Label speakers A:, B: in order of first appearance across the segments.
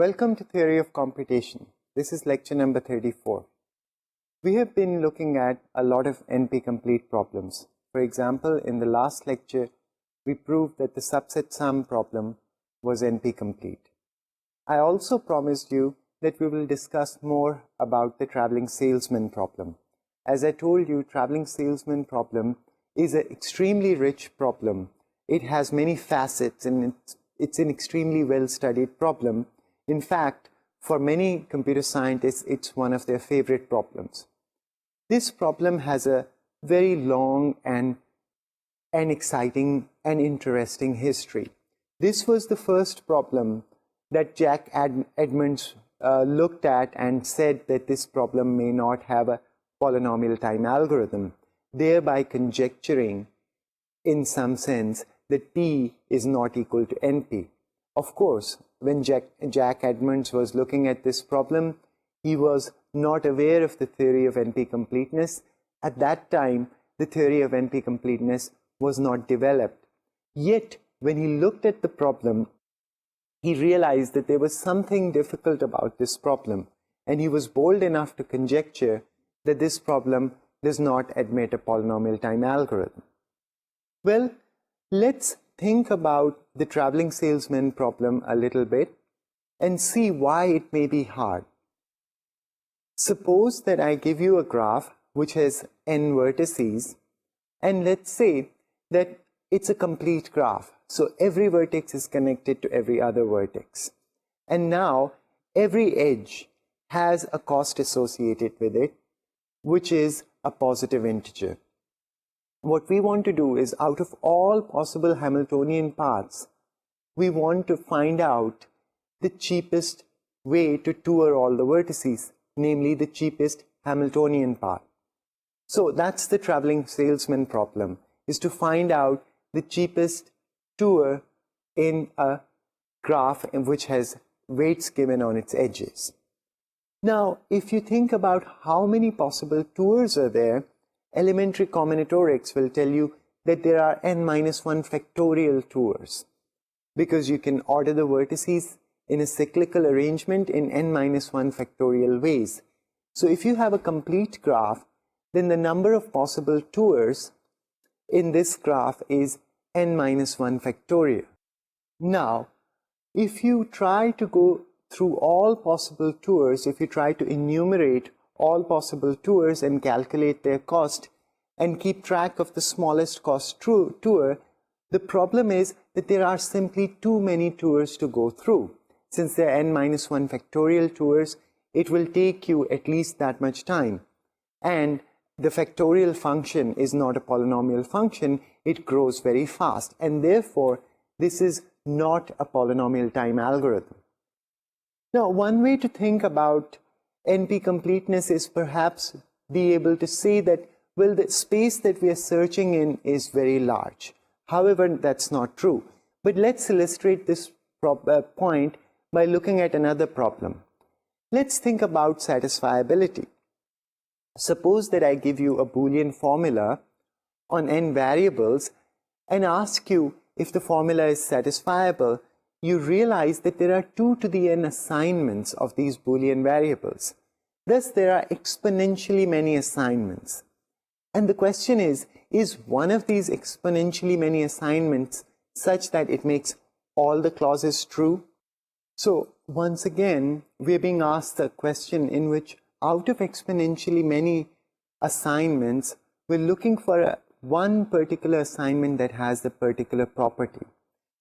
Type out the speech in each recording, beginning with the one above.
A: Welcome to Theory of Computation. This is lecture number 34. We have been looking at a lot of NP-complete problems. For example, in the last lecture, we proved that the subset sum problem was NP-complete. I also promised you that we will discuss more about the traveling salesman problem. As I told you, traveling salesman problem is an extremely rich problem. It has many facets and it's an extremely well-studied problem. In fact, for many computer scientists, it's one of their favorite problems. This problem has a very long and exciting and interesting history. This was the first problem that Jack Edmonds looked at and said that this problem may not have a polynomial time algorithm, thereby conjecturing, in some sense, that P is not equal to NP. Of course, when Jack Edmonds was looking at this problem, he was not aware of the theory of NP-completeness. At that time, the theory of NP-completeness was not developed. Yet, when he looked at the problem, he realized that there was something difficult about this problem, and he was bold enough to conjecture that this problem does not admit a polynomial time algorithm. Well, let's think about the traveling salesman problem a little bit and see why it may be hard. Suppose that I give you a graph which has n vertices, and let's say that it's a complete graph. So every vertex is connected to every other vertex. And now every edge has a cost associated with it, which is a positive integer. What we want to do is, out of all possible Hamiltonian paths, we want to find out the cheapest way to tour all the vertices, namely the cheapest Hamiltonian path. So that's the traveling salesman problem, is to find out the cheapest tour in a graph which has weights given on its edges. Now, if you think about how many possible tours are there, elementary combinatorics will tell you that there are n-1 factorial tours, because you can order the vertices in a cyclical arrangement in n-1 factorial ways. So if you have a complete graph, then the number of possible tours in this graph is n-1 factorial. Now, if you try to go through all possible tours, if you try to enumerate all possible tours and calculate their cost and keep track of the smallest cost tour, the problem is that there are simply too many tours to go through. Since there are n-1 factorial tours, it will take you at least that much time. And the factorial function is not a polynomial function, it grows very fast. And therefore, this is not a polynomial time algorithm. Now, one way to think about NP-completeness is perhaps be able to say that, well, the space that we are searching in is very large. However, that's not true. But let's illustrate this point by looking at another problem. Let's think about satisfiability. Suppose that I give you a Boolean formula on n variables and ask you if the formula is satisfiable. You realize that there are 2 to the n assignments of these Boolean variables. Thus, there are exponentially many assignments. And the question is one of these exponentially many assignments such that it makes all the clauses true? So, once again, we're being asked a question in which, out of exponentially many assignments, we're looking for one particular assignment that has the particular property.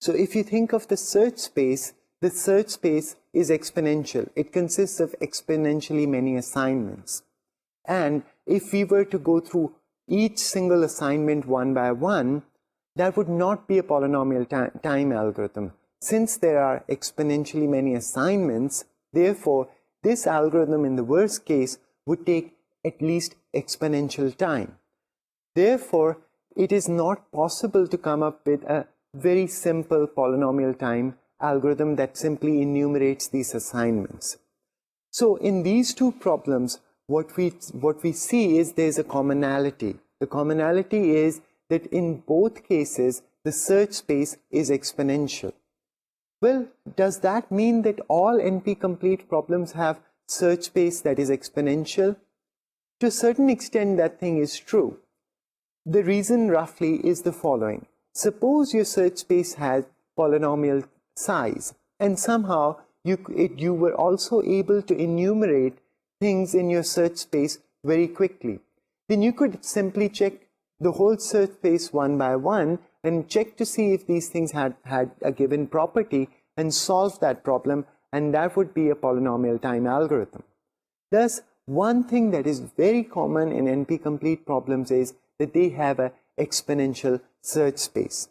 A: So if you think of the search space is exponential. It consists of exponentially many assignments. And if we were to go through each single assignment one by one, that would not be a polynomial time algorithm. Since there are exponentially many assignments, therefore, this algorithm in the worst case would take at least exponential time. Therefore, it is not possible to come up with a very simple polynomial time algorithm that simply enumerates these assignments. So in these two problems, what we see is there's a commonality. The commonality is that in both cases, the search space is exponential. Well, does that mean that all NP-complete problems have search space that is exponential? To a certain extent, that thing is true. The reason roughly is the following. Suppose your search space has polynomial size, and somehow you were also able to enumerate things in your search space very quickly. Then you could simply check the whole search space one by one and check to see if these things had a given property and solve that problem, and that would be a polynomial time algorithm. Thus, one thing that is very common in NP-complete problems is that they have an exponential search space.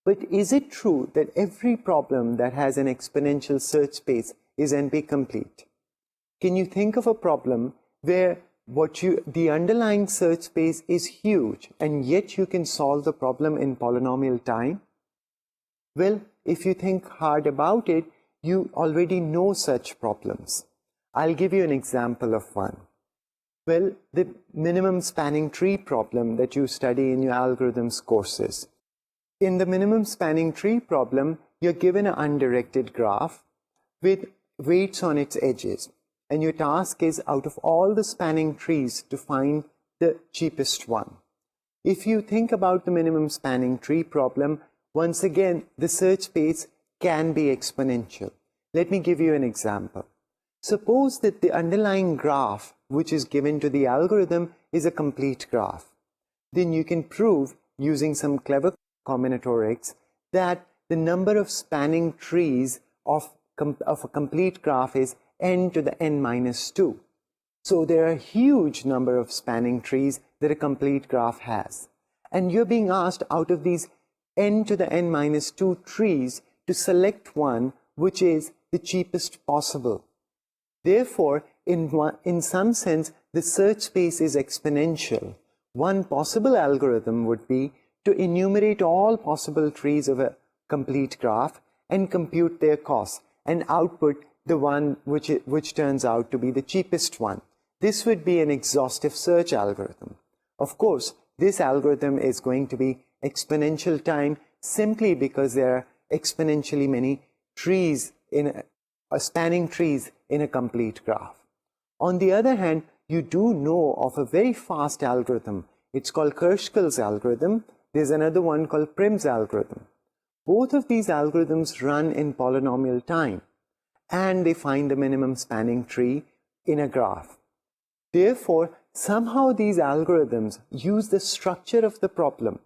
A: But is it true that every problem that has an exponential search space is NP-complete? Can you think of a problem where the underlying search space is huge and yet you can solve the problem in polynomial time? Well, if you think hard about it, you already know such problems. I'll give you an example of one. Well, the minimum spanning tree problem that you study in your algorithms courses. In the minimum spanning tree problem, you're given an undirected graph with weights on its edges. And your task is, out of all the spanning trees, to find the cheapest one. If you think about the minimum spanning tree problem, once again, the search space can be exponential. Let me give you an example. Suppose that the underlying graph which is given to the algorithm is a complete graph. Then you can prove, using some clever combinatorics, that the number of spanning trees of a complete graph is n to the n minus 2. So there are a huge number of spanning trees that a complete graph has. And you're being asked, out of these n to the n minus 2 trees, to select one which is the cheapest possible. Therefore, in some sense, the search space is exponential. One possible algorithm would be to enumerate all possible trees of a complete graph and compute their costs and output the one which turns out to be the cheapest one. This would be an exhaustive search algorithm. Of course, this algorithm is going to be exponential time simply because there are exponentially many trees spanning trees in a complete graph. On the other hand, you do know of a very fast algorithm. It's called Kershkal's algorithm. There's another one called Prim's algorithm. Both of these algorithms run in polynomial time, and they find the minimum spanning tree in a graph. Therefore, somehow these algorithms use the structure of the problem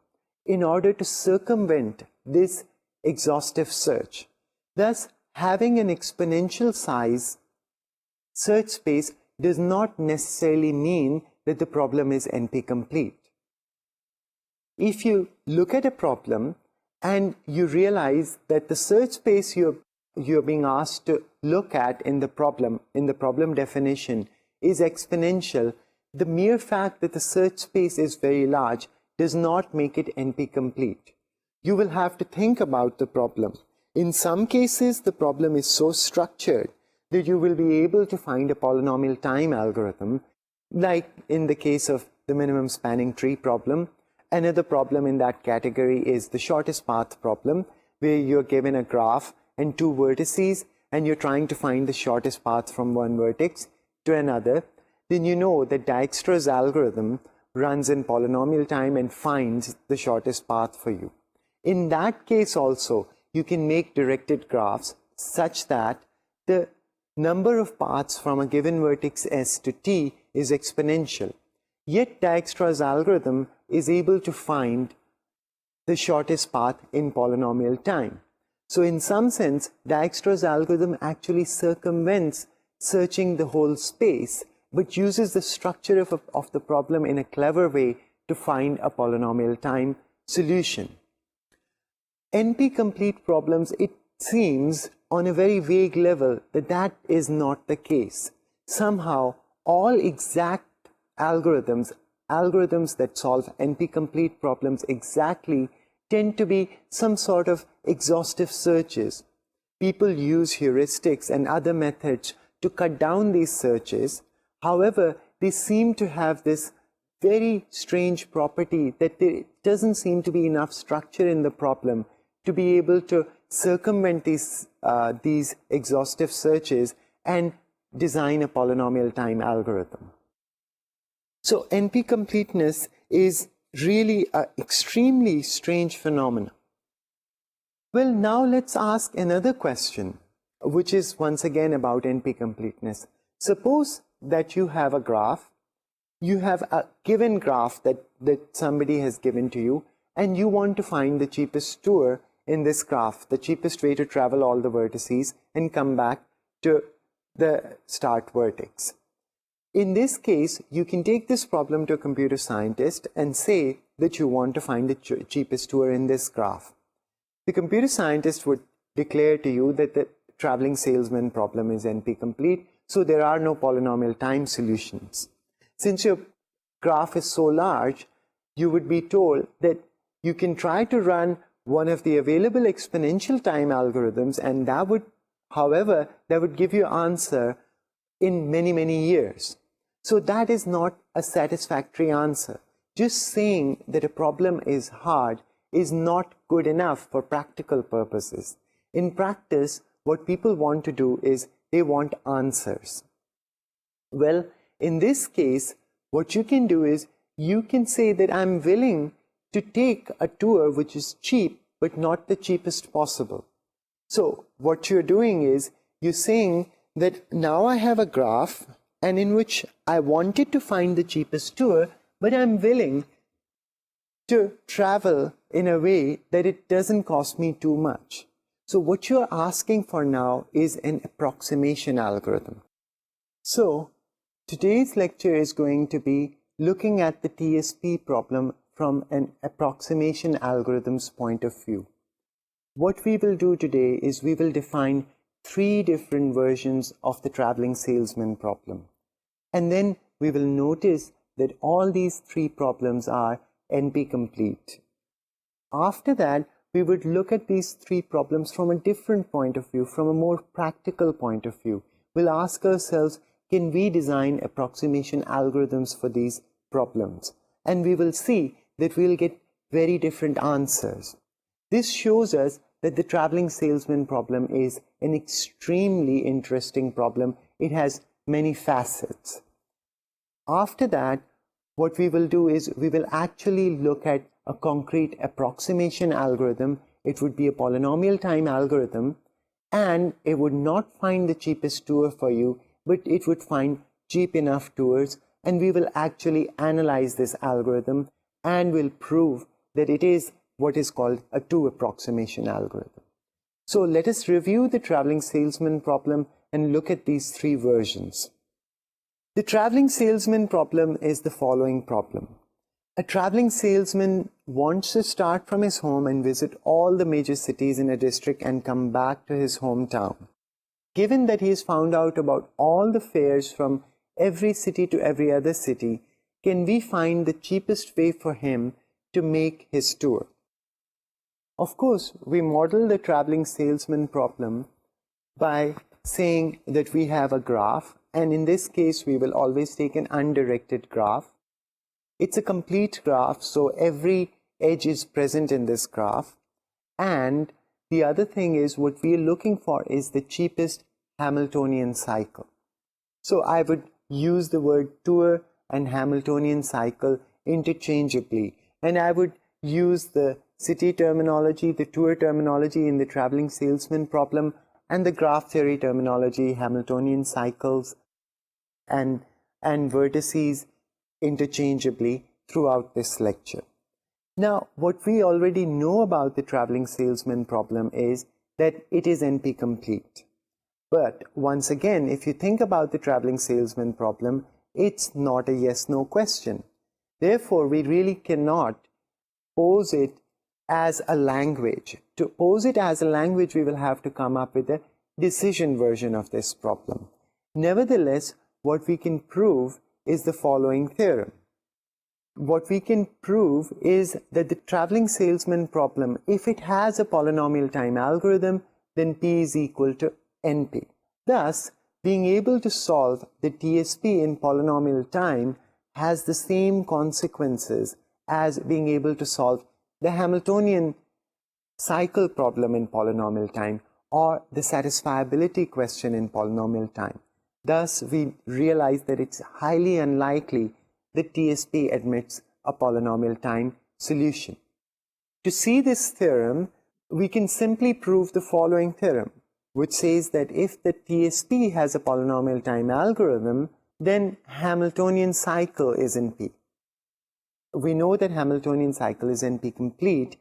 A: in order to circumvent this exhaustive search. Thus, having an exponential size search space does not necessarily mean that the problem is NP-complete. If you look at a problem and you realize that the search space you're being asked to look at in the problem definition is exponential, the mere fact that the search space is very large does not make it NP-complete. You will have to think about the problem. In some cases, the problem is so structured that you will be able to find a polynomial time algorithm, like in the case of the minimum spanning tree problem. Another problem in that category is the shortest path problem, where you're given a graph and two vertices, and you're trying to find the shortest path from one vertex to another. Then you know that Dijkstra's algorithm runs in polynomial time and finds the shortest path for you. In that case also, you can make directed graphs such that the number of paths from a given vertex S to T is exponential. Yet Dijkstra's algorithm is able to find the shortest path in polynomial time. So in some sense, Dijkstra's algorithm actually circumvents searching the whole space, but uses the structure of the problem in a clever way to find a polynomial time solution. NP-complete problems, it seems on a very vague level that is not the case. Somehow, all exact algorithms that solve NP-complete problems exactly tend to be some sort of exhaustive searches. People use heuristics and other methods to cut down these searches. However, they seem to have this very strange property that there doesn't seem to be enough structure in the problem to be able to circumvent these exhaustive searches and design a polynomial time algorithm. So NP completeness is really an extremely strange phenomenon. Well, now let's ask another question, which is once again about NP completeness. Suppose that you have a graph, you have a given graph that somebody has given to you, and you want to find the cheapest tour in this graph, the cheapest way to travel all the vertices and come back to the start vertex. In this case, you can take this problem to a computer scientist and say that you want to find the cheapest tour in this graph. The computer scientist would declare to you that the traveling salesman problem is NP complete, so there are no polynomial time solutions. Since your graph is so large, you would be told that you can try to run one of the available exponential time algorithms, and that would, however, that would give you an answer in many, many years. So that is not a satisfactory answer. Just saying that a problem is hard is not good enough for practical purposes. In practice, what people want to do is they want answers. Well, in this case, what you can do is you can say that I'm willing to take a tour which is cheap, but not the cheapest possible. So what you're doing is you're saying that now I have a graph and in which I wanted to find the cheapest tour, but I'm willing to travel in a way that it doesn't cost me too much. So what you're asking for now is an approximation algorithm. So today's lecture is going to be looking at the TSP problem from an approximation algorithm's point of view. What we will do today is we will define 3 different versions of the traveling salesman problem. And then we will notice that all these 3 problems are NP complete. After that, we would look at these 3 problems from a different point of view, from a more practical point of view. We'll ask ourselves, can we design approximation algorithms for these problems? And we will see that we'll get very different answers. This shows us that the traveling salesman problem is an extremely interesting problem. It has many facets. After that, what we will do is we will actually look at a concrete approximation algorithm. It would be a polynomial time algorithm, and it would not find the cheapest tour for you, but it would find cheap enough tours, and we will actually analyze this algorithm and will prove that it is what is called a 2 approximation algorithm. So let us review the traveling salesman problem and look at these 3 versions. The traveling salesman problem is the following problem. A traveling salesman wants to start from his home and visit all the major cities in a district and come back to his hometown. Given that he has found out about all the fares from every city to every other city, can we find the cheapest way for him to make his tour? Of course, we model the traveling salesman problem by saying that we have a graph, and in this case we will always take an undirected graph. It's a complete graph, so every edge is present in this graph. And the other thing is, what we are looking for is the cheapest Hamiltonian cycle. So I would use the word tour and Hamiltonian cycle interchangeably, and I would use the city terminology, the tour terminology in the traveling salesman problem, and the graph theory terminology, Hamiltonian cycles and vertices, interchangeably throughout this lecture. Now, what we already know about the traveling salesman problem is that it is NP complete. But once again, if you think about the traveling salesman problem, it's not a yes-no question. Therefore, we really cannot pose it as a language. To pose it as a language, we will have to come up with a decision version of this problem. Nevertheless, what we can prove is the following theorem. What we can prove is that the traveling salesman problem, if it has a polynomial time algorithm, then P is equal to NP. Thus, being able to solve the TSP in polynomial time has the same consequences as being able to solve the Hamiltonian cycle problem in polynomial time or the satisfiability question in polynomial time. Thus, we realize that it's highly unlikely that TSP admits a polynomial time solution. To see this theorem, we can simply prove the following theorem, which says that if the TSP has a polynomial time algorithm, then Hamiltonian cycle is NP. We know that Hamiltonian cycle is NP complete,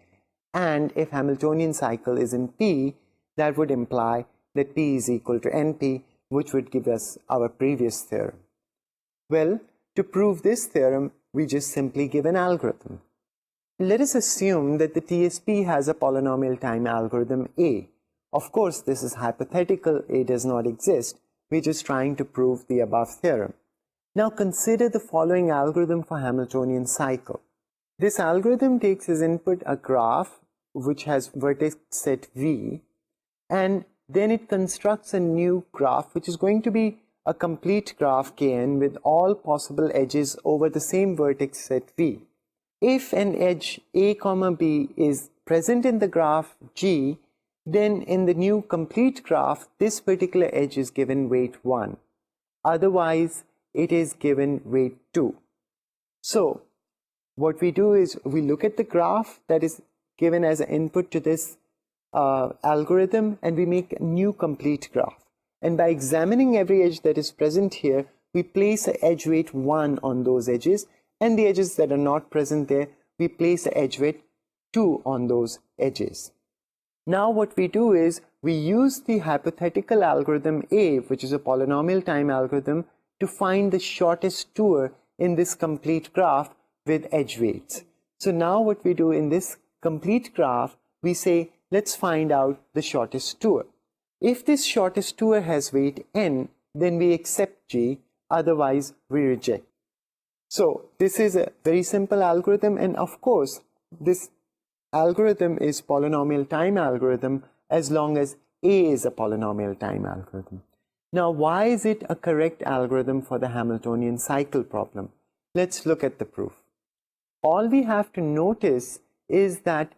A: and if Hamiltonian cycle is NP, that would imply that P is equal to NP, which would give us our previous theorem. Well, to prove this theorem, we just simply give an algorithm. Let us assume that the TSP has a polynomial time algorithm A. Of course, this is hypothetical, A does not exist. We're just trying to prove the above theorem. Now consider the following algorithm for Hamiltonian cycle. This algorithm takes as input a graph which has vertex set V, and then it constructs a new graph which is going to be a complete graph Kn with all possible edges over the same vertex set V. If an edge A, B is present in the graph G, then in the new complete graph, this particular edge is given weight 1. Otherwise, it is given weight 2. So, what we do is we look at the graph that is given as an input to this algorithm, and we make a new complete graph. And by examining every edge that is present here, we place an edge weight 1 on those edges, and the edges that are not present there, we place an edge weight 2 on those edges. Now what we do is we use the hypothetical algorithm A, which is a polynomial time algorithm, to find the shortest tour in this complete graph with edge weights. So now what we do in this complete graph, we say, let's find out the shortest tour. If this shortest tour has weight n, then we accept G, otherwise we reject. So this is a very simple algorithm, and of course this algorithm is polynomial time algorithm as long as A is a polynomial time algorithm. Now why is it a correct algorithm for the Hamiltonian cycle problem? Let's look at the proof. All we have to notice is that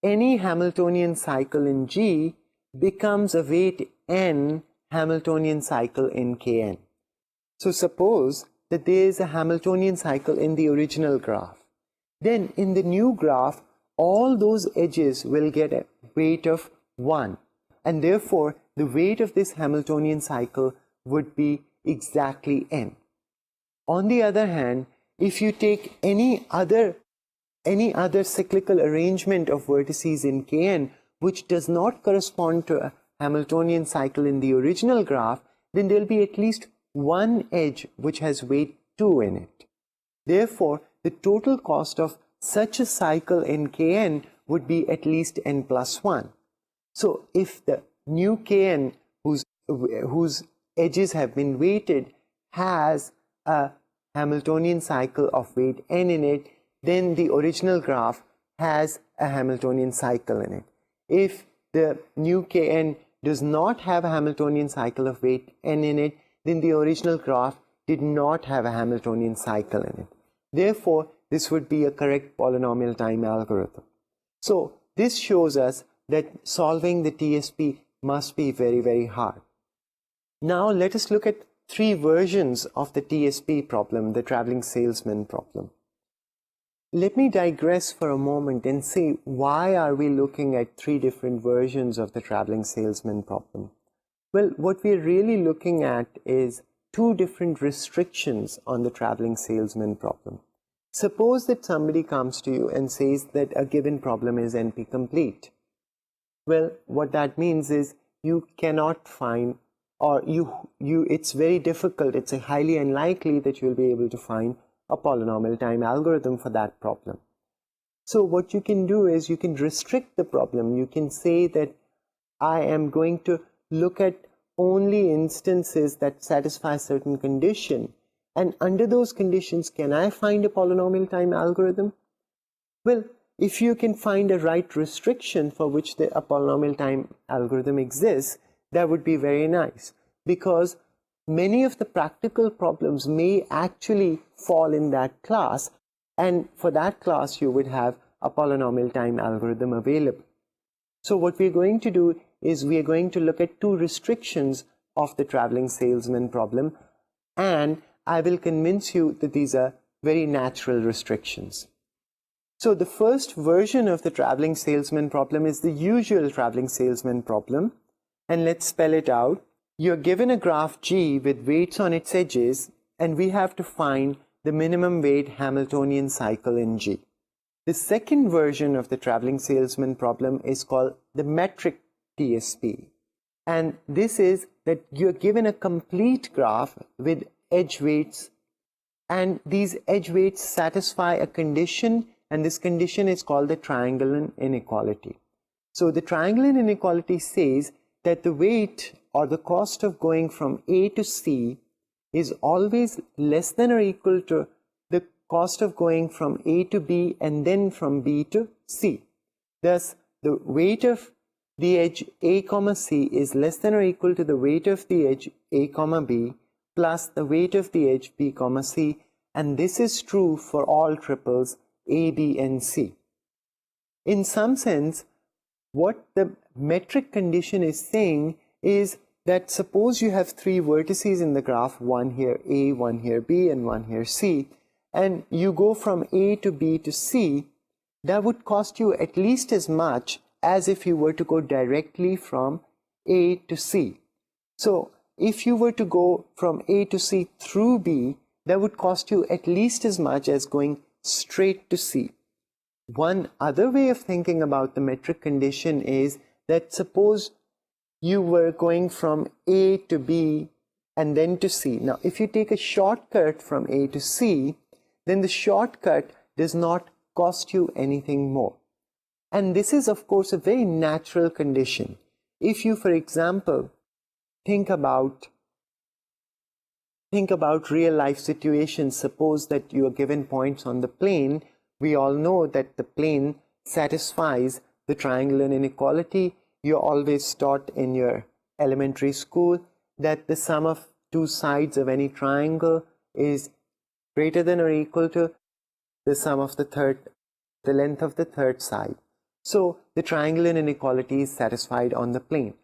A: any Hamiltonian cycle in G becomes a weight n Hamiltonian cycle in Kn. So suppose that there is a Hamiltonian cycle in the original graph. Then in the new graph, all those edges will get a weight of 1. And therefore, the weight of this Hamiltonian cycle would be exactly n. On the other hand, if you take any other cyclical arrangement of vertices in Kn which does not correspond to a Hamiltonian cycle in the original graph, then there will be at least one edge which has weight 2 in it. Therefore, the total cost of such a cycle in Kn would be at least n plus 1. So if the new Kn whose edges have been weighted has a Hamiltonian cycle of weight n in it, then the original graph has a Hamiltonian cycle in it. If the new Kn does not have a Hamiltonian cycle of weight n in it, then the original graph did not have a Hamiltonian cycle in it. Therefore, this would be a correct polynomial time algorithm. So this shows us that solving the TSP must be very, very hard. Now let us look at 3 versions of the TSP problem, the traveling salesman problem. Let me digress for a moment and say, why are we looking at 3 different versions of the traveling salesman problem? Well, what we're really looking at is 2 different restrictions on the traveling salesman problem. Suppose that somebody comes to you and says that a given problem is NP complete. Well, what that means is you cannot find, or it's very difficult, it's highly unlikely that you'll be able to find a polynomial time algorithm for that problem. So what you can do is you can restrict the problem. You can say that I am going to look at only instances that satisfy certain condition, and under those conditions, can I find a polynomial time algorithm? Well, if you can find a right restriction for which a polynomial time algorithm exists, that would be very nice, because many of the practical problems may actually fall in that class, and for that class you would have a polynomial time algorithm available. So what we're going to do is we are going to look at two restrictions of the traveling salesman problem, and I will convince you that these are very natural restrictions. So the first version of the traveling salesman problem is the usual traveling salesman problem, and let's spell it out. You're given a graph G with weights on its edges, and we have to find the minimum weight Hamiltonian cycle in G. The second version of the traveling salesman problem is called the metric TSP. And this is that you're given a complete graph with edge weights, and these edge weights satisfy a condition, and this condition is called the triangular inequality. So the triangular inequality says that the weight or the cost of going from A to C is always less than or equal to the cost of going from A to B and then from B to C. Thus, the weight of the edge A, C is less than or equal to the weight of the edge A, B plus the weight of the edge B, C, and this is true for all triples A, B, and C. In some sense, what the metric condition is saying is that suppose you have three vertices in the graph, one here A, one here B, and one here C, and you go from A to B to C, that would cost you at least as much as if you were to go directly from A to C. So if you were to go from A to C through B, that would cost you at least as much as going straight to C. One other way of thinking about the metric condition is that suppose you were going from A to B and then to C. Now, if you take a shortcut from A to C, then the shortcut does not cost you anything more. And this is, of course, a very natural condition. If you, for example, think about real life situations, suppose that you are given points on the plane. We all know that the plane satisfies the triangular inequality. You're always taught in your elementary school that the sum of two sides of any triangle is greater than or equal to the sum of the length of the third side. So the triangular inequality is satisfied on the plane.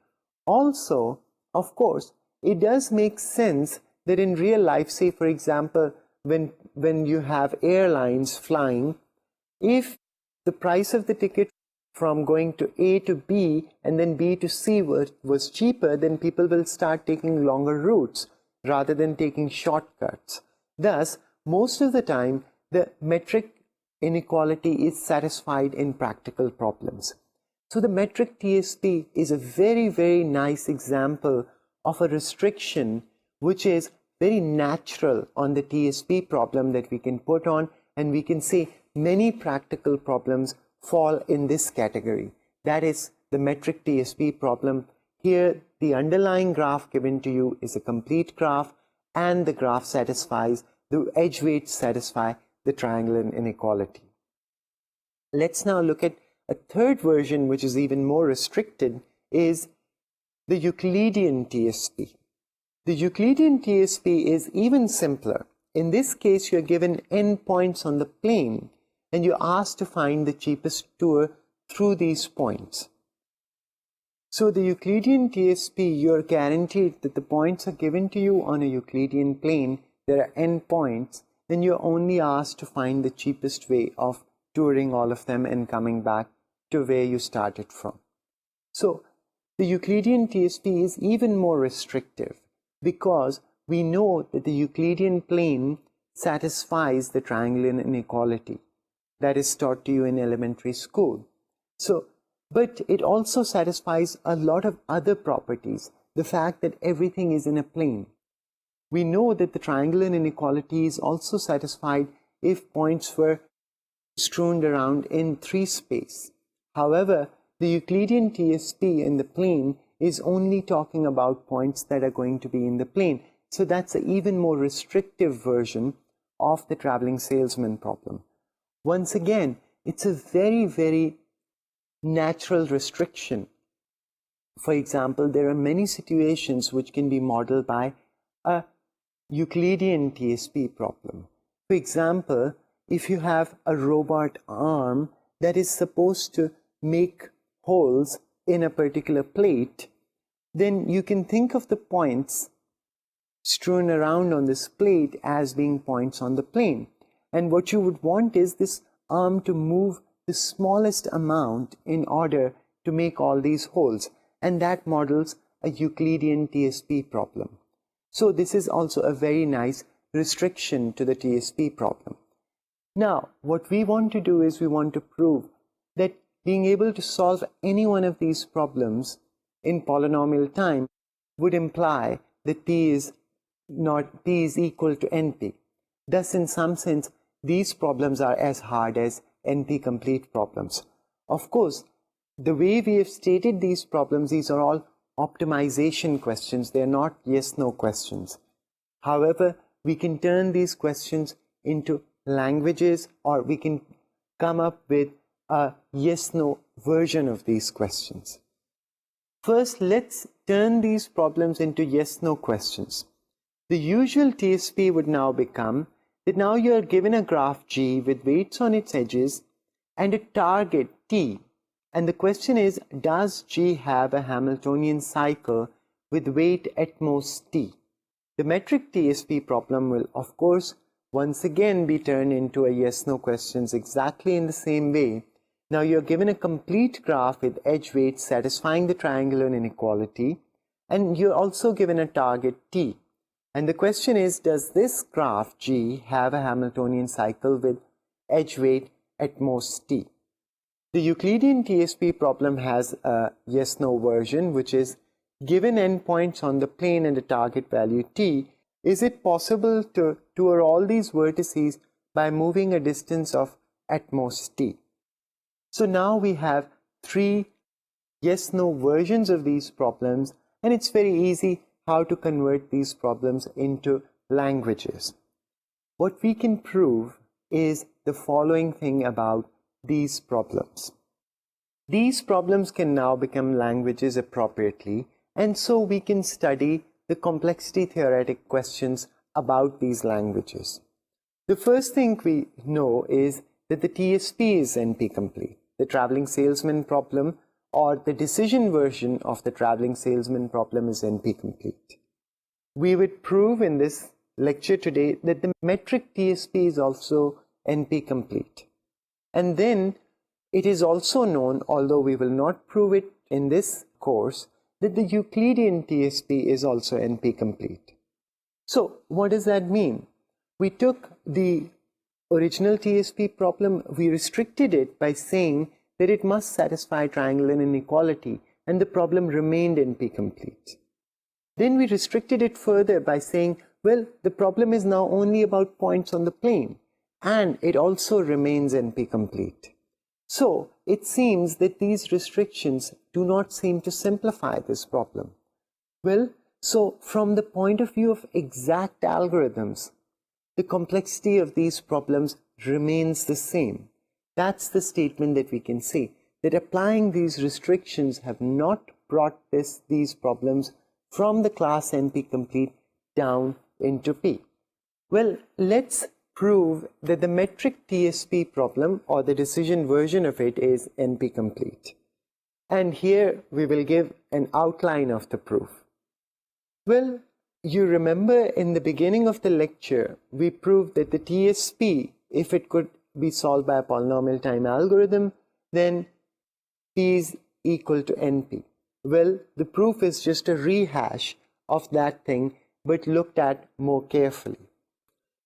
A: Also, of course, it does make sense that in real life, say for example, when you have airlines flying, if the price of the ticket from going to A to B and then B to C was cheaper, then people will start taking longer routes rather than taking shortcuts. Thus, most of the time, the metric inequality is satisfied in practical problems. So the metric TSP is a very, very nice example of a restriction which is very natural on the TSP problem that we can put on, and we can say many practical problems fall in this category. That is the metric TSP problem. Here, the underlying graph given to you is a complete graph, and the graph satisfies, the edge weights satisfy the triangular inequality. Let's now look at a third version, which is even more restricted, is the Euclidean TSP. The Euclidean TSP is even simpler. In this case, you're given n points on the plane, and you're asked to find the cheapest tour through these points. So the Euclidean TSP, you're guaranteed that the points are given to you on a Euclidean plane. There are n points, then you're only asked to find the cheapest way of touring all of them and coming back to where you started from. So the Euclidean TSP is even more restrictive because we know that the Euclidean plane satisfies the triangular inequality that is taught to you in elementary school. So, but it also satisfies a lot of other properties. The fact that everything is in a plane. We know that the triangular inequality is also satisfied if points were strewn around in 3 space. However, the Euclidean TSP in the plane is only talking about points that are going to be in the plane. So that's an even more restrictive version of the traveling salesman problem. Once again, it's a very, very natural restriction. For example, there are many situations which can be modeled by a Euclidean TSP problem. For example, if you have a robot arm that is supposed to make holes in a particular plate, then you can think of the points strewn around on this plate as being points on the plane. And what you would want is this arm to move the smallest amount in order to make all these holes. And that models a Euclidean TSP problem. So this is also a very nice restriction to the TSP problem. Now, what we want to do is we want to prove that being able to solve any one of these problems in polynomial time would imply that P is equal to NP. Thus, in some sense, these problems are as hard as NP complete problems. Of course, the way we have stated these problems, these are all optimization questions. They are not yes-no questions. However, we can turn these questions into languages, or we can come up with a yes-no version of these questions. First, let's turn these problems into yes-no questions. The usual TSP would now become that now you are given a graph G with weights on its edges and a target T. And the question is, does G have a Hamiltonian cycle with weight at most T? The metric TSP problem will, of course, once again be turned into a yes-no questions exactly in the same way. Now you're given a complete graph with edge weights satisfying the triangular inequality, and you're also given a target T. And the question is, does this graph G have a Hamiltonian cycle with edge weight at most T? The Euclidean TSP problem has a yes-no version, which is, given endpoints on the plane and a target value T, is it possible to tour all these vertices by moving a distance of at most T? So now we have three yes-no versions of these problems, and it's very easy how to convert these problems into languages. What we can prove is the following thing about these problems. These problems can now become languages appropriately, and so we can study the complexity theoretic questions about these languages. The first thing we know is that the TSP is NP complete. The traveling salesman problem, or the decision version of the traveling salesman problem, is NP complete. We would prove in this lecture today that the metric TSP is also NP complete. And then it is also known, although we will not prove it in this course, that the Euclidean TSP is also NP complete. So what does that mean? We took the original TSP problem, we restricted it by saying that it must satisfy triangular inequality, and the problem remained NP complete. Then we restricted it further by saying, well, the problem is now only about points on the plane, and it also remains NP complete. So it seems that these restrictions do not seem to simplify this problem. Well, so from the point of view of exact algorithms, the complexity of these problems remains the same. That's the statement that we can say, that applying these restrictions have not brought these problems from the class NP complete down into P. Well, let's prove that the metric TSP problem, or the decision version of it, is NP complete. And here we will give an outline of the proof. Well, you remember in the beginning of the lecture, we proved that the TSP, if it could be solved by a polynomial time algorithm, then P is equal to NP. Well, the proof is just a rehash of that thing, but looked at more carefully.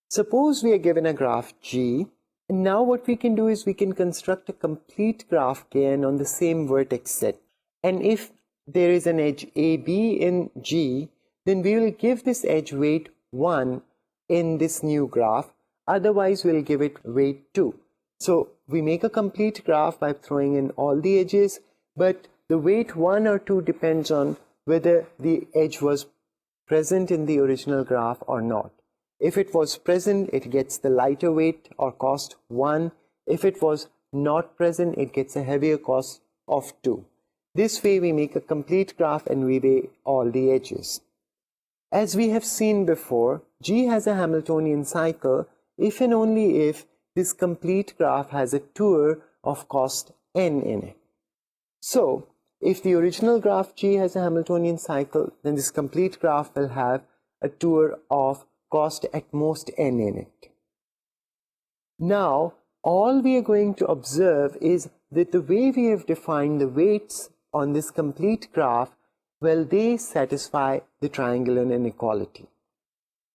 A: Suppose we are given a graph G, and now what we can do is we can construct a complete graph Kn on the same vertex set. And if there is an edge AB in G, then we will give this edge weight 1 in this new graph, otherwise we'll give it weight 2. So we make a complete graph by throwing in all the edges, but the weight 1 or 2 depends on whether the edge was present in the original graph or not. If it was present, it gets the lighter weight or cost 1. If it was not present, it gets a heavier cost of 2. This way we make a complete graph and we weigh all the edges. As we have seen before, G has a Hamiltonian cycle if and only if this complete graph has a tour of cost n in it. So if the original graph G has a Hamiltonian cycle, then this complete graph will have a tour of cost at most n in it. Now, all we are going to observe is that the way we have defined the weights on this complete graph, well, they satisfy the triangular inequality.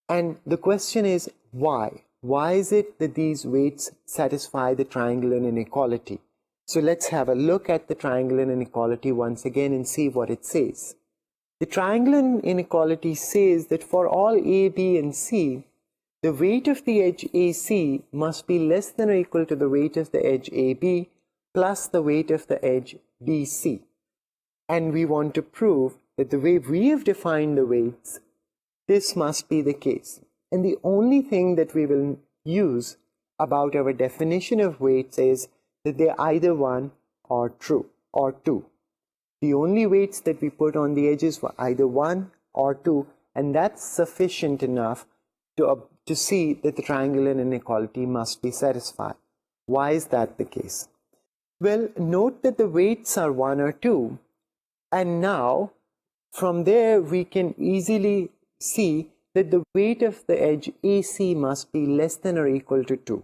A: And the question is, why? Why is it that these weights satisfy the triangular inequality? So let's have a look at the triangular inequality once again and see what it says. The triangular inequality says that for all A, B, and C, the weight of the edge AC must be less than or equal to the weight of the edge AB plus the weight of the edge BC. And we want to prove that the way we have defined the weights, this must be the case. And the only thing that we will use about our definition of weights is that they're either 1 or true or 2. The only weights that we put on the edges were either 1 or 2, and that's sufficient enough to see that the triangular inequality must be satisfied. Why is that the case? Well, note that the weights are 1 or 2, and now from there we can easily see that the weight of the edge AC must be less than or equal to 2.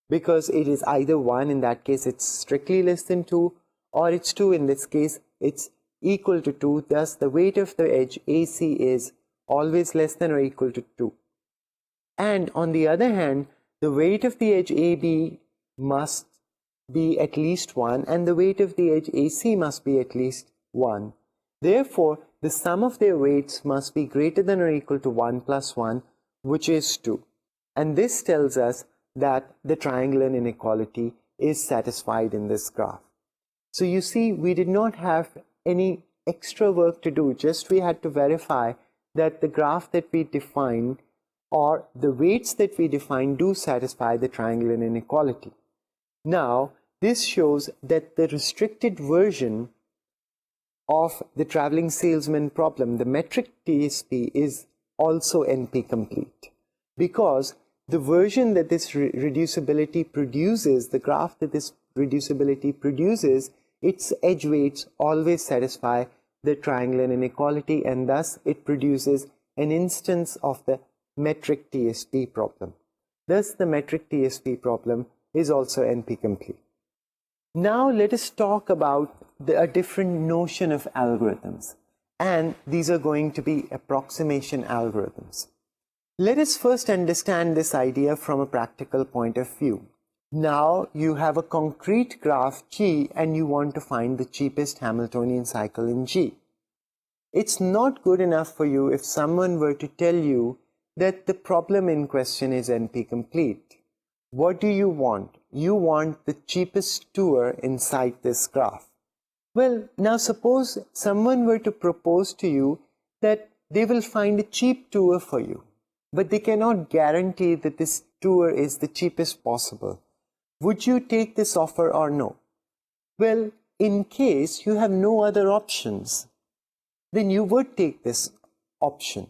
A: Because it is either 1, in that case it's strictly less than 2, or it's 2, in this case it's equal to 2. Thus the weight of the edge AC is always less than or equal to 2. And on the other hand, the weight of the edge AB must be at least 1, and the weight of the edge AC must be at least 1. Therefore, the sum of their weights must be greater than or equal to 1 plus 1, which is 2. And this tells us that the triangular inequality is satisfied in this graph. So you see, we did not have any extra work to do, just we had to verify that the graph that we defined or the weights that we define do satisfy the triangular inequality. Now, this shows that the restricted version of the traveling salesman problem, the metric TSP, is also NP complete, because the version that this reducibility produces, the graph that this reducibility produces, its edge weights always satisfy the triangular inequality, and thus it produces an instance of the metric TSP problem. Thus the metric TSP problem is also NP complete. Now let us talk about a different notion of algorithms, and these are going to be approximation algorithms. Let us first understand this idea from a practical point of view. Now you have a concrete graph G and you want to find the cheapest Hamiltonian cycle in G. It's not good enough for you if someone were to tell you that the problem in question is NP complete. What do you want? You want the cheapest tour inside this graph. Well, now suppose someone were to propose to you that they will find a cheap tour for you, but they cannot guarantee that this tour is the cheapest possible. Would you take this offer or no? Well, in case you have no other options, then you would take this option.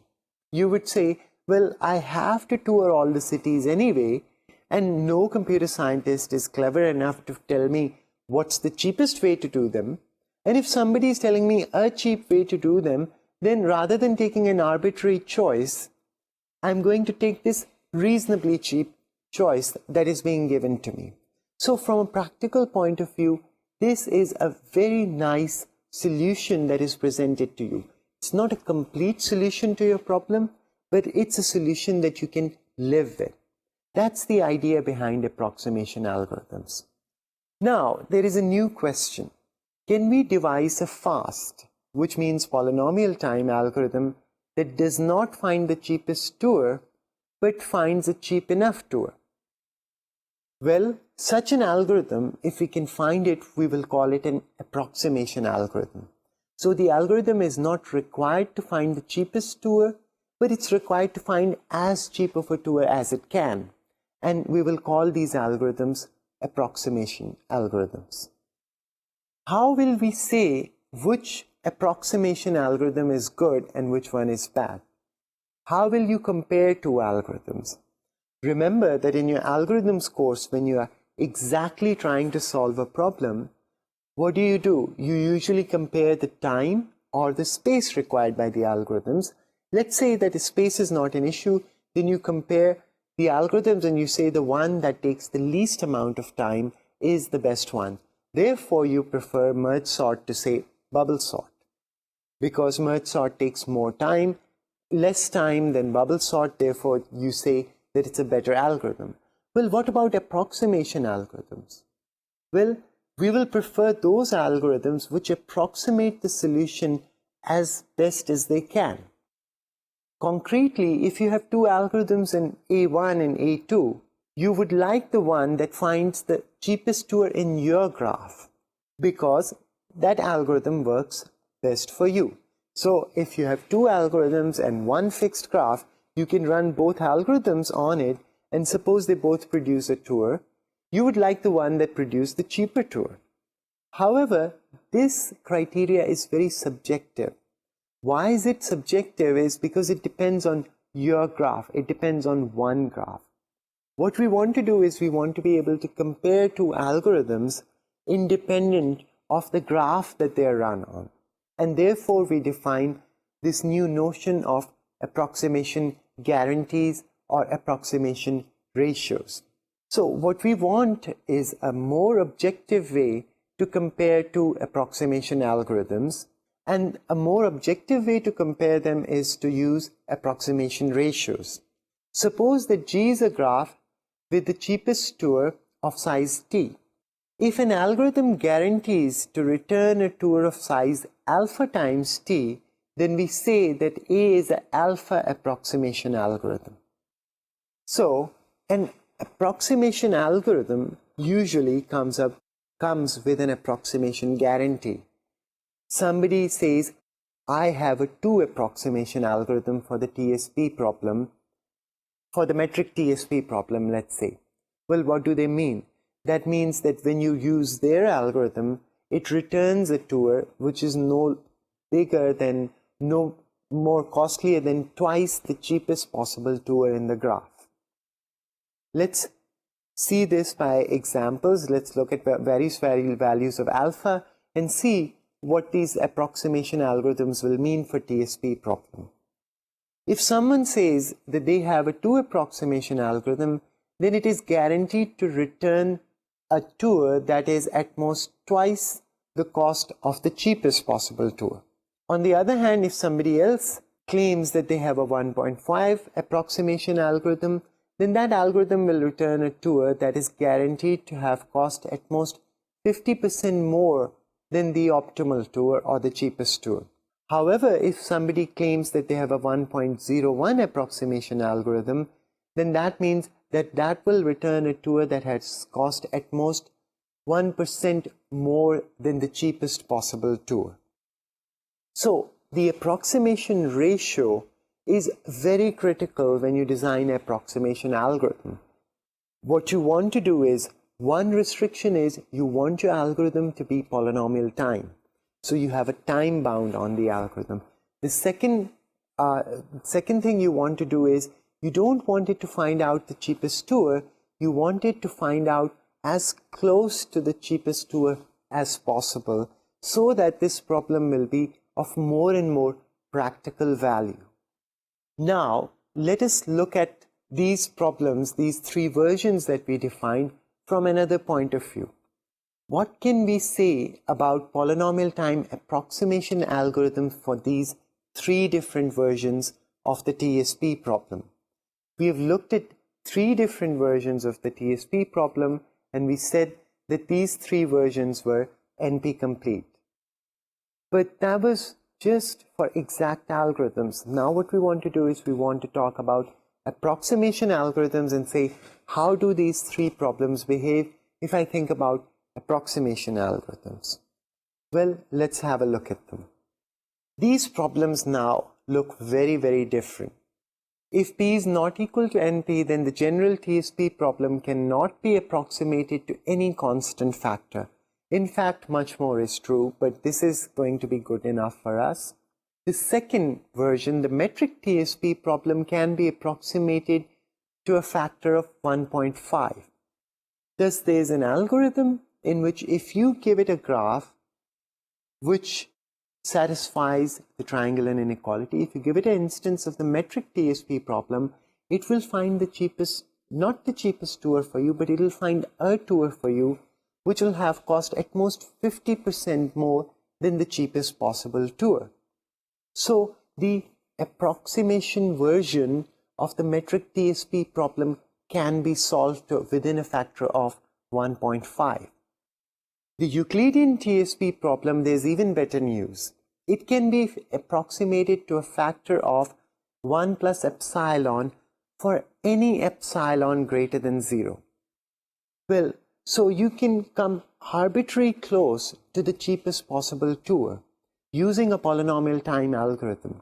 A: You would say, well, I have to tour all the cities anyway, and no computer scientist is clever enough to tell me what's the cheapest way to do them. And if somebody is telling me a cheap way to do them, then rather than taking an arbitrary choice, I'm going to take this reasonably cheap choice that is being given to me. So from a practical point of view, this is a very nice solution that is presented to you. It's not a complete solution to your problem, but it's a solution that you can live with. That's the idea behind approximation algorithms. Now, there is a new question. Can we devise a fast, which means polynomial time algorithm, that does not find the cheapest tour, but finds a cheap enough tour? Well, such an algorithm, if we can find it, we will call it an approximation algorithm. So the algorithm is not required to find the cheapest tour, but it's required to find as cheap of a tour as it can. And we will call these algorithms approximation algorithms. How will we say which approximation algorithm is good and which one is bad? How will you compare two algorithms? Remember that in your algorithms course, when you are exactly trying to solve a problem, what do? You usually compare the time or the space required by the algorithms. Let's say that the space is not an issue, then you compare the algorithms and you say the one that takes the least amount of time is the best one. Therefore, you prefer merge sort to say bubble sort, because merge sort takes more time, less time than bubble sort, therefore you say that it's a better algorithm. Well, what about approximation algorithms? Well, we will prefer those algorithms which approximate the solution as best as they can. Concretely, if you have two algorithms in A1 and A2, you would like the one that finds the cheapest tour in your graph, because that algorithm works best for you. So if you have two algorithms and one fixed graph, you can run both algorithms on it, and suppose they both produce a tour, you would like the one that produced the cheaper tour. However, this criteria is very subjective. Why is it subjective? Is because it depends on your graph. It depends on one graph. What we want to do is we want to be able to compare two algorithms independent of the graph that they are run on. And therefore, we define this new notion of approximation guarantees or approximation ratios. So what we want is a more objective way to compare two approximation algorithms, and a more objective way to compare them is to use approximation ratios. Suppose that G is a graph with the cheapest tour of size t. If an algorithm guarantees to return a tour of size alpha times t, then we say that A is an alpha approximation algorithm. So an approximation algorithm usually comes with an approximation guarantee. Somebody says, I have a 2 approximation algorithm for the TSP problem, for the metric TSP problem, let's say. Well, what do they mean? That means that when you use their algorithm, it returns a tour which is no more costlier than twice the cheapest possible tour in the graph. Let's see this by examples. Let's look at various values of alpha and see what these approximation algorithms will mean for TSP problem. If someone says that they have a 2 approximation algorithm, then it is guaranteed to return a tour that is at most twice the cost of the cheapest possible tour. On the other hand, if somebody else claims that they have a 1.5 approximation algorithm, then that algorithm will return a tour that is guaranteed to have cost at most 50% more than the optimal tour or the cheapest tour. However, if somebody claims that they have a 1.01 approximation algorithm, then that means that that will return a tour that has cost at most 1% more than the cheapest possible tour. So the approximation ratio is very critical when you design an approximation algorithm. What you want to do is, one restriction is you want your algorithm to be polynomial time. So you have a time bound on the algorithm. The second thing you want to do is you don't want it to find out the cheapest tour. You want it to find out as close to the cheapest tour as possible, so that this problem will be of more and more practical value. Now, let us look at these problems, these 3 versions that we defined, from another point of view. What can we say about polynomial time approximation algorithms for these 3 different versions of the TSP problem? We have looked at 3 different versions of the TSP problem, and we said that these 3 versions were NP complete. But that was just for exact algorithms. Now what we want to do is we want to talk about approximation algorithms and say, how do these 3 problems behave if I think about approximation algorithms? Well, let's have a look at them. These problems now look very, very different. If P is not equal to NP, then the general TSP problem cannot be approximated to any constant factor. In fact, much more is true, but this is going to be good enough for us. The second version, the metric TSP problem, can be approximated to a factor of 1.5. Thus, there is an algorithm in which if you give it a graph which satisfies the triangle inequality, if you give it an instance of the metric TSP problem, it will find the cheapest, not the cheapest tour for you, but it will find a tour for you which will have cost at most 50% more than the cheapest possible tour. So the approximation version of the metric TSP problem can be solved within a factor of 1.5. The Euclidean TSP problem, there's even better news. It can be approximated to a factor of 1 plus epsilon for any epsilon greater than 0. Well, so you can come arbitrarily close to the cheapest possible tour using a polynomial time algorithm.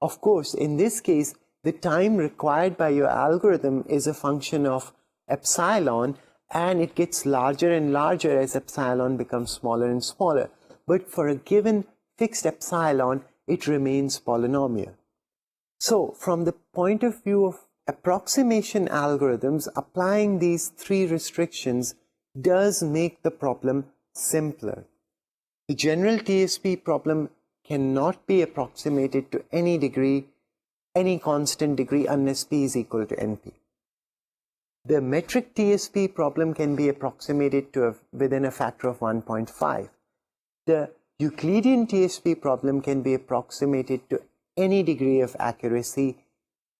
A: Of course, in this case, the time required by your algorithm is a function of epsilon, and it gets larger and larger as epsilon becomes smaller and smaller. But for a given fixed epsilon, it remains polynomial. So from the point of view of approximation algorithms, applying these three restrictions does make the problem simpler. The general TSP problem cannot be approximated to any degree, any constant degree, unless p is equal to np. The metric TSP problem can be approximated to within a factor of 1.5. The Euclidean TSP problem can be approximated to any degree of accuracy,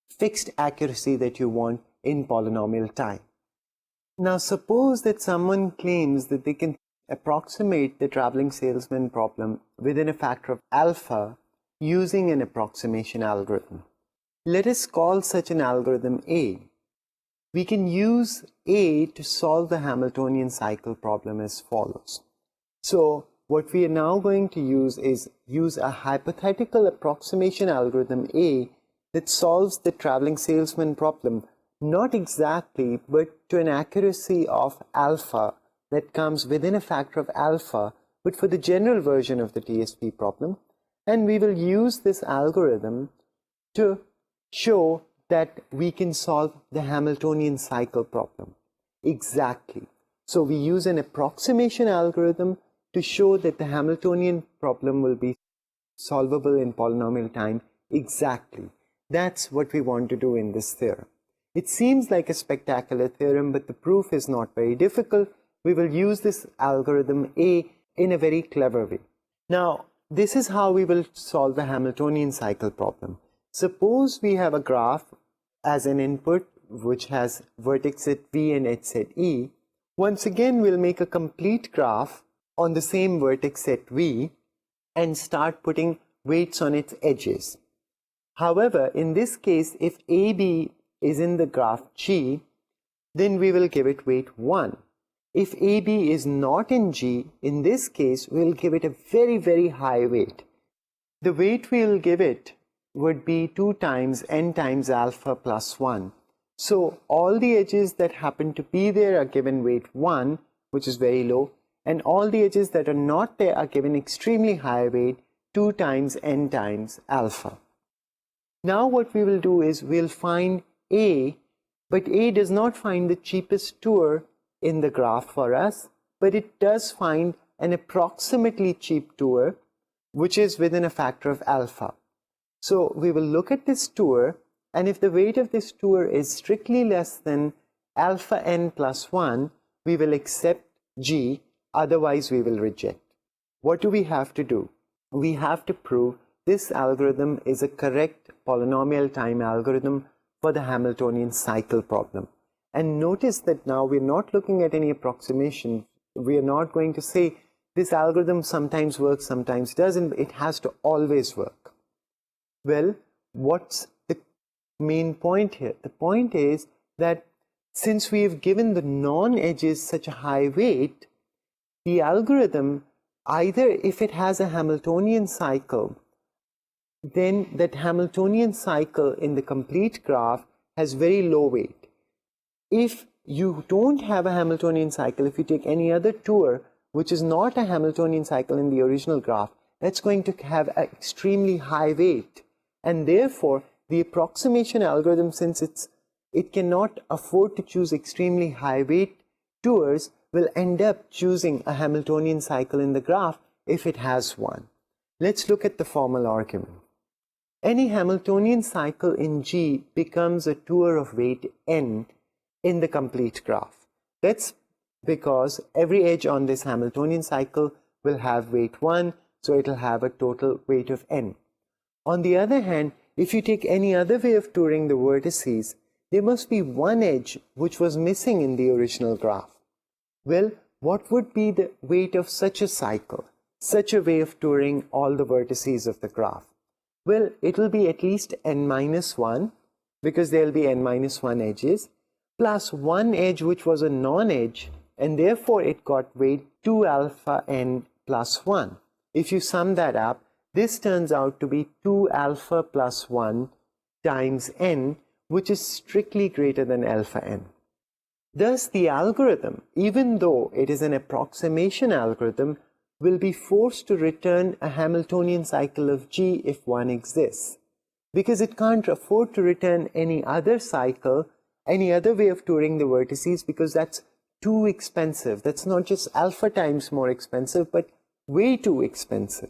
A: fixed accuracy that you want in polynomial time. Now suppose that someone claims that they can approximate the traveling salesman problem within a factor of alpha using an approximation algorithm. Let us call such an algorithm A. We can use A to solve the Hamiltonian cycle problem as follows. So what we are now going to use a hypothetical approximation algorithm A that solves the traveling salesman problem, not exactly, but to an accuracy of alpha that comes within a factor of alpha, but for the general version of the TSP problem. And we will use this algorithm to show that we can solve the Hamiltonian cycle problem. Exactly. So we use an approximation algorithm to show that the Hamiltonian problem will be solvable in polynomial time. Exactly. That's what we want to do in this theorem. It seems like a spectacular theorem, but the proof is not very difficult. We will use this algorithm A in a very clever way. Now, this is how we will solve the Hamiltonian cycle problem. Suppose we have a graph as an input which has vertex at V and edge at E. Once again, we'll make a complete graph on the same vertex at V and start putting weights on its edges. However, in this case, if AB is in the graph G, then we will give it weight 1. If AB is not in G, in this case, we'll give it a very, very high weight. The weight we'll give it would be 2 times n times alpha plus 1. So all the edges that happen to be there are given weight 1, which is very low, and all the edges that are not there are given extremely high weight, 2 times n times alpha. Now what we will do is we'll find A, but A does not find the cheapest tour in the graph for us, but it does find an approximately cheap tour, which is within a factor of alpha. So we will look at this tour, and if the weight of this tour is strictly less than alpha n plus 1, we will accept G, otherwise we will reject. What do we have to do? We have to prove this algorithm is a correct polynomial time algorithm for the Hamiltonian cycle problem. And notice that now we're not looking at any approximation. We are not going to say this algorithm sometimes works, sometimes doesn't. It has to always work. Well, what's the main point here? The point is that since we have given the non-edges such a high weight, the algorithm, either if it has a Hamiltonian cycle, then that Hamiltonian cycle in the complete graph has very low weight. If you don't have a Hamiltonian cycle, if you take any other tour which is not a Hamiltonian cycle in the original graph, that's going to have an extremely high weight. And therefore, the approximation algorithm, since it cannot afford to choose extremely high weight tours, will end up choosing a Hamiltonian cycle in the graph if it has one. Let's look at the formal argument. Any Hamiltonian cycle in G becomes a tour of weight n in the complete graph. That's because every edge on this Hamiltonian cycle will have weight 1, so it will have a total weight of n. On the other hand, if you take any other way of touring the vertices, there must be one edge which was missing in the original graph. Well, what would be the weight of such a cycle, such a way of touring all the vertices of the graph? Well, it will be at least n minus 1, because there will be n minus 1 edges, plus one edge which was a non-edge, and therefore it got weight 2 alpha n plus 1. If you sum that up, this turns out to be 2 alpha plus 1 times n, which is strictly greater than alpha n. Thus, the algorithm, even though it is an approximation algorithm, will be forced to return a Hamiltonian cycle of G if one exists, because it can't afford to return any other cycle, any other way of touring the vertices, because that's too expensive. That's not just alpha times more expensive, but way too expensive.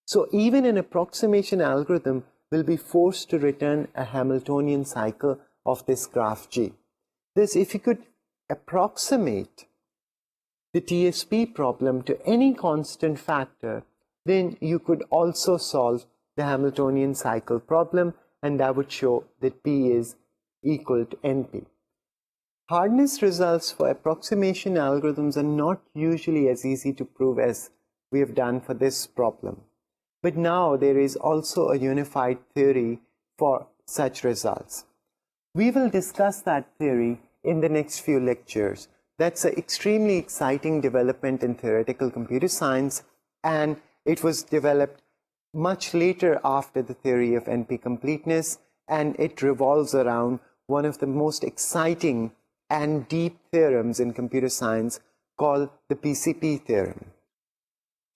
A: So even an approximation algorithm will be forced to return a Hamiltonian cycle of this graph G. Thus, if you could approximate the TSP problem to any constant factor, then you could also solve the Hamiltonian cycle problem, and that would show that P is equal to NP. Hardness results for approximation algorithms are not usually as easy to prove as we have done for this problem. But now there is also a unified theory for such results. We will discuss that theory in the next few lectures. That's an extremely exciting development in theoretical computer science, and it was developed much later after the theory of NP completeness, and it revolves around one of the most exciting and deep theorems in computer science called the PCP theorem.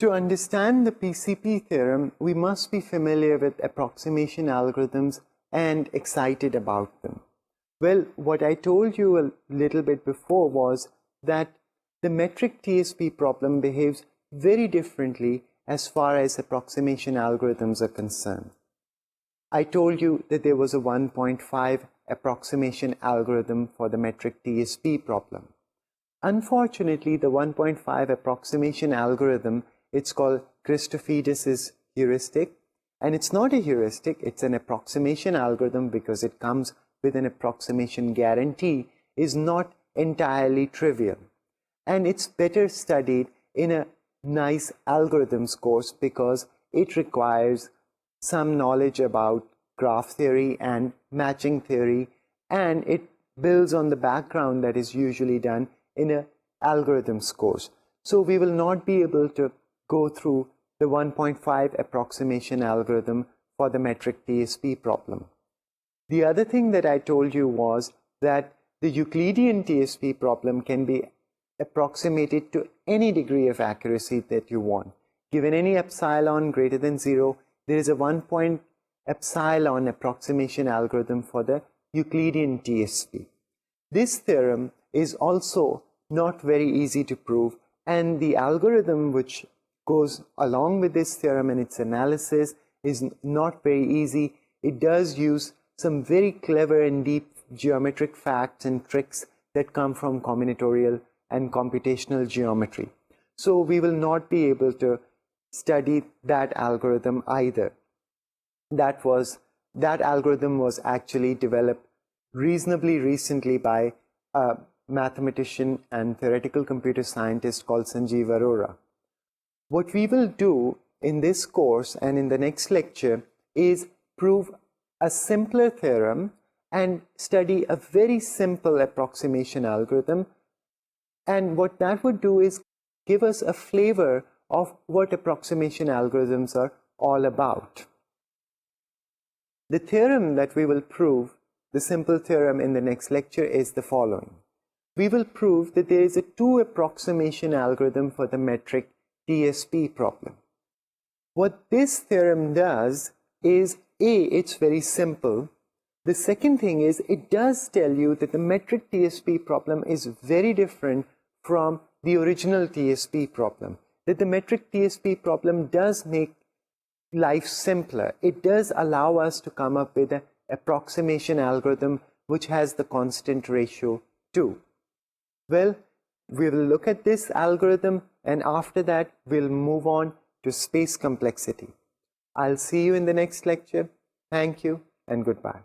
A: To understand the PCP theorem, we must be familiar with approximation algorithms and excited about them. Well, what I told you a little bit before was that the metric TSP problem behaves very differently as far as approximation algorithms are concerned. I told you that there was a 1.5 approximation algorithm for the metric TSP problem. Unfortunately, the 1.5 approximation algorithm, it's called Christophidis' heuristic, and it's not a heuristic, it's an approximation algorithm because it comes with an approximation guarantee, is not entirely trivial. And it's better studied in a nice algorithms course because it requires some knowledge about graph theory and matching theory, and it builds on the background that is usually done in an algorithms course. So we will not be able to go through the 1.5 approximation algorithm for the metric TSP problem. The other thing that I told you was that the Euclidean TSP problem can be approximated to any degree of accuracy that you want. Given any epsilon greater than 0, there is a 1 epsilon approximation algorithm for the Euclidean TSP. This theorem is also not very easy to prove, and the algorithm which goes along with this theorem and its analysis is not very easy. It does use some very clever and deep geometric facts and tricks that come from combinatorial and computational geometry. So we will not be able to study that algorithm either. That algorithm was actually developed reasonably recently by a mathematician and theoretical computer scientist called Sanjeev Arora. What we will do in this course and in the next lecture is prove a simpler theorem and study a very simple approximation algorithm, and what that would do is give us a flavor of what approximation algorithms are all about. The theorem that we will prove, the simple theorem in the next lecture, is the following. We will prove that there is a 2 approximation algorithm for the metric TSP problem. What this theorem does is, A, it's very simple. The second thing is, it does tell you that the metric TSP problem is very different from the original TSP problem, that the metric TSP problem does make life simpler. It does allow us to come up with an approximation algorithm which has the constant ratio 2. Well, we will look at this algorithm, and after that we'll move on to space complexity. I'll see you in the next lecture. Thank you and goodbye.